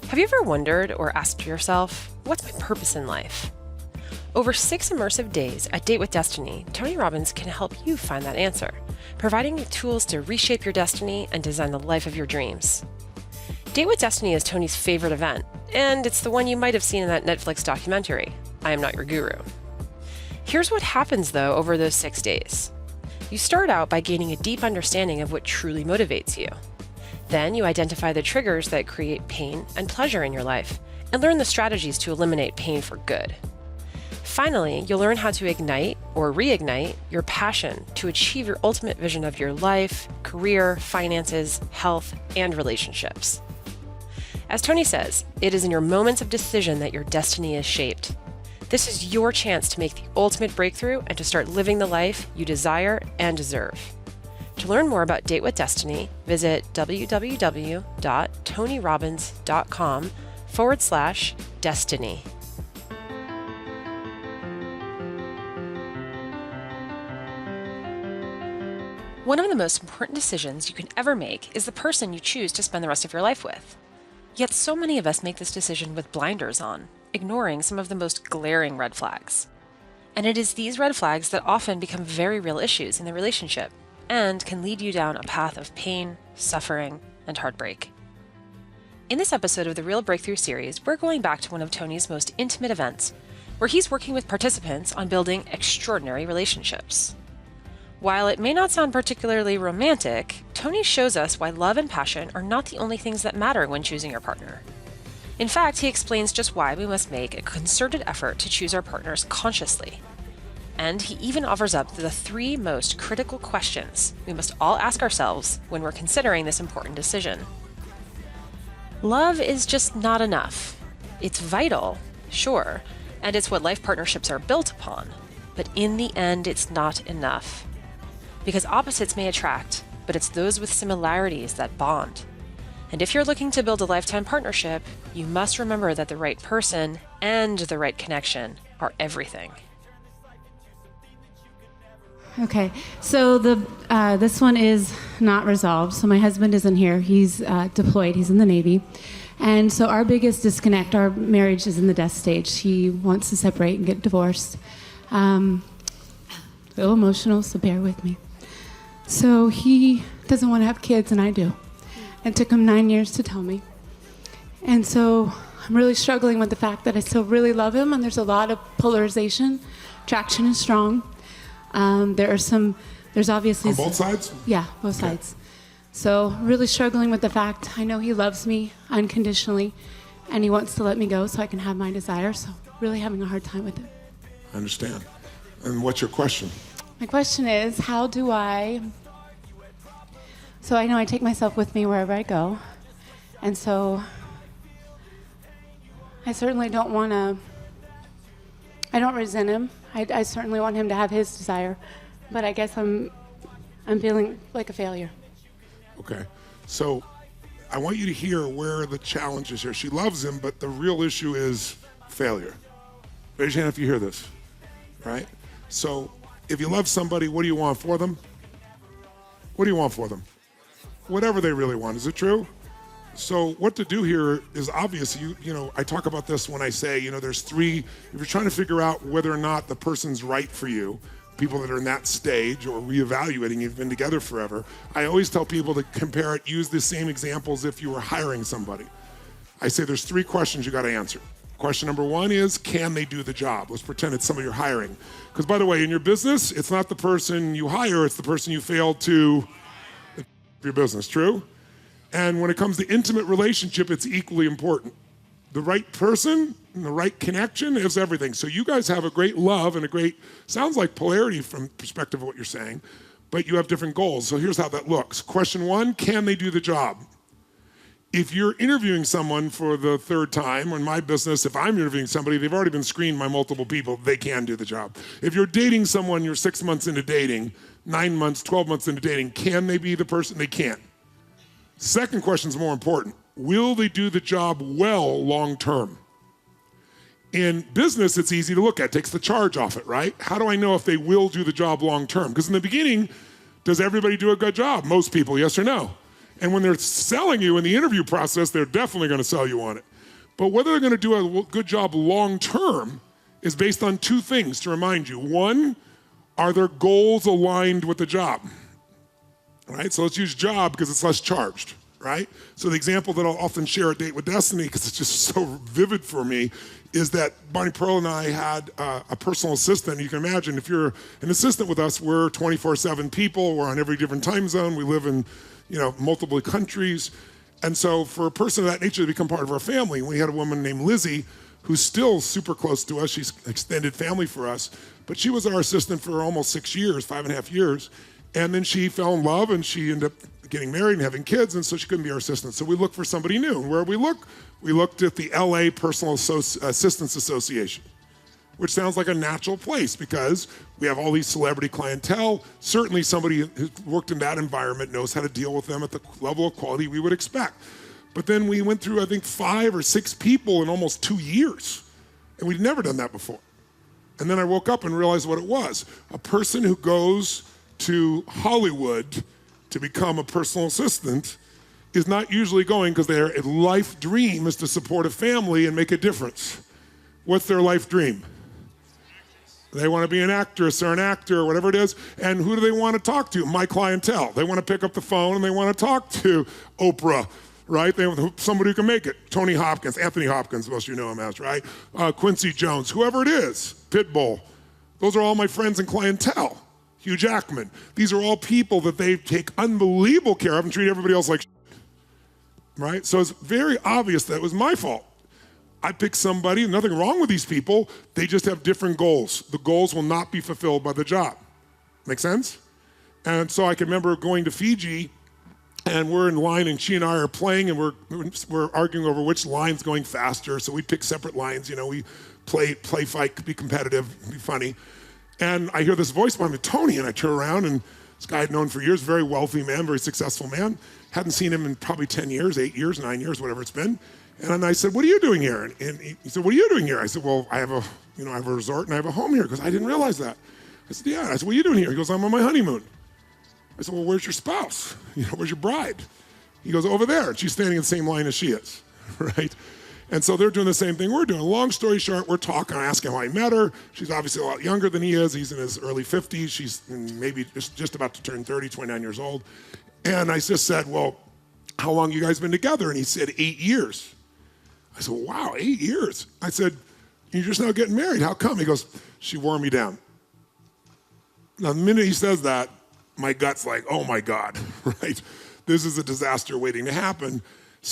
Have you ever wondered or asked yourself, what's my purpose in life? Over 6 immersive days at Date with Destiny, Tony Robbins can help you find that answer, providing you tools to reshape your destiny and design the life of your dreams. Date with Destiny is Tony's favorite event, and it's the one you might have seen in that Netflix documentary, I Am Not Your Guru. Here's what happens, though, over those 6 days. You start out by gaining a deep understanding of what truly motivates you. Then you identify the triggers that create pain and pleasure in your life, and learn the strategies to eliminate pain for good. Finally, you'll learn how to ignite or reignite your passion to achieve your ultimate vision of your life, career, finances, health, and relationships. As Tony says, it is in your moments of decision that your destiny is shaped. This is your chance to make the ultimate breakthrough and to start living the life you desire and deserve. To learn more about Date with Destiny, visit www.tonyrobbins.com/destiny. One of the most important decisions you can ever make is the person you choose to spend the rest of your life with. Yet so many of us make this decision with blinders on, ignoring some of the most glaring red flags. And it is these red flags that often become very real issues in the relationship and can lead you down a path of pain, suffering, and heartbreak. In this episode of the Real Breakthrough series, we're going back to one of Tony's most intimate events, where he's working with participants on building extraordinary relationships. While it may not sound particularly romantic, Tony shows us why love and passion are not the only things that matter when choosing your partner. In fact, he explains just why we must make a concerted effort to choose our partners consciously. And he even offers up the 3 most critical questions we must all ask ourselves when we're considering this important decision. Love is just not enough. It's vital, sure, and it's what life partnerships are built upon, but in the end, it's not enough. Because opposites may attract, but it's those with similarities that bond. And if you're looking to build a lifetime partnership, you must remember that the right person and the right connection are everything. Okay, so this one is not resolved. So my husband isn't here. He's deployed. He's in the Navy. And so our biggest disconnect, our marriage is in the death stage. He wants to separate and get divorced. A little emotional, so bear with me. So he doesn't want to have kids, and I do. It took him 9 years to tell me. And so I'm really struggling with the fact that I still really love him, and there's a lot of polarization. Traction is strong. There's obviously... On both sides? Yeah, both sides. So really struggling with the fact I know he loves me unconditionally, and he wants to let me go so I can have my desire. So really having a hard time with it. I understand. And what's your question? My question is, how do I... So I know I take myself with me wherever I go, and so I certainly don't want to... I don't resent him. I certainly want him to have his desire, but I guess I'm feeling like a failure. Okay. So I want you to hear where the challenge is here. She loves him, but the real issue is failure. Raise your hand if you hear this, right? So if you love somebody, what do you want for them? What do you want for them? Whatever they really want. Is it true? So what to do here is obvious. You know, I talk about this when I say, there's 3, if you're trying to figure out whether or not the person's right for you, people that are in that stage or reevaluating, you've been together forever, I always tell people to compare it, use the same examples if you were hiring somebody. I say there's 3 questions you got to answer. Question number 1 is, can they do the job? Let's pretend it's somebody you're hiring. Because by the way, in your business, it's not the person you hire, it's the person you failed to your business, true? And when it comes to intimate relationship, it's equally important. The right person and the right connection is everything. So you guys have a great love and a great, sounds like polarity from the perspective of what you're saying, but you have different goals. So here's how that looks. Question 1, can they do the job? If you're interviewing someone for the 3rd time, or in my business, if I'm interviewing somebody, they've already been screened by multiple people, they can do the job. If you're dating someone, you're 6 months into dating, 9 months, 12 months into dating, can they be the person? They can. Second question is more important. Will they do the job well long term? In business, it's easy to look at. It takes the charge off it, right? How do I know if they will do the job long term? Because in the beginning, does everybody do a good job? Most people, yes or no? And when they're selling you in the interview process, they're definitely going to sell you on it. But whether they're going to do a good job long term is based on two things to remind you. One, are their goals aligned with the job? Right? So let's use job because it's less charged, right? So the example that I'll often share at Date with Destiny, because it's just so vivid for me, is that Bonnie Pearl and I had a personal assistant. You can imagine if you're an assistant with us, we're 24/7 people. We're on every different time zone. We live in, multiple countries. And so for a person of that nature to become part of our family, we had a woman named Lizzie who's still super close to us. She's extended family for us. But she was our assistant for almost 6 years, 5.5 years. And then she fell in love and she ended up getting married and having kids, and so she couldn't be our assistant. So we looked for somebody new. And where did we look? We looked at the LA Personal Assistants Association, which sounds like a natural place because we have all these celebrity clientele. Certainly somebody who's worked in that environment knows how to deal with them at the level of quality we would expect. But then we went through, I think, 5 or 6 people in almost 2 years, and we'd never done that before. And then I woke up and realized what it was. A person who goes to Hollywood to become a personal assistant is not usually going because their life dream is to support a family and make a difference. What's their life dream? They want to be an actress or an actor or whatever it is. And who do they want to talk to? My clientele. They want to pick up the phone and they want to talk to Oprah, right? They want somebody who can make it. Tony Hopkins, Anthony Hopkins, most of you know him as, right? Quincy Jones, whoever it is, Pitbull. Those are all my friends and clientele. Hugh Jackman. These are all people that they take unbelievable care of and treat everybody else like shit, right? So it's very obvious that it was my fault. I picked somebody, nothing wrong with these people, they just have different goals. The goals will not be fulfilled by the job. Make sense? And so I can remember going to Fiji and we're in line and she and I are playing and we're arguing over which line's going faster. So we pick separate lines, we play fight, be competitive, be funny. And I hear this voice behind me, Tony, and I turn around and this guy I'd known for years, very wealthy man, very successful man. Hadn't seen him in probably 10 years, 8 years, 9 years, whatever it's been. And I said, what are you doing here? And he said, what are you doing here? I said, well, I have a resort and I have a home here. Because I didn't realize that. I said, yeah. I said, what are you doing here? He goes, I'm on my honeymoon. I said, well, where's your spouse? Where's your bride? He goes, over there. And she's standing in the same line as she is, right? And so they're doing the same thing we're doing. Long story short, we're talking. I ask him how I met her. She's obviously a lot younger than he is. He's in his early 50s. She's maybe just about to turn 30, 29 years old. And I just said, well, how long you guys been together? And he said, 8 years. I said, wow, 8 years. I said, you're just now getting married. How come? He goes, she wore me down. Now, the minute he says that, my gut's like, oh my God, right? This is a disaster waiting to happen.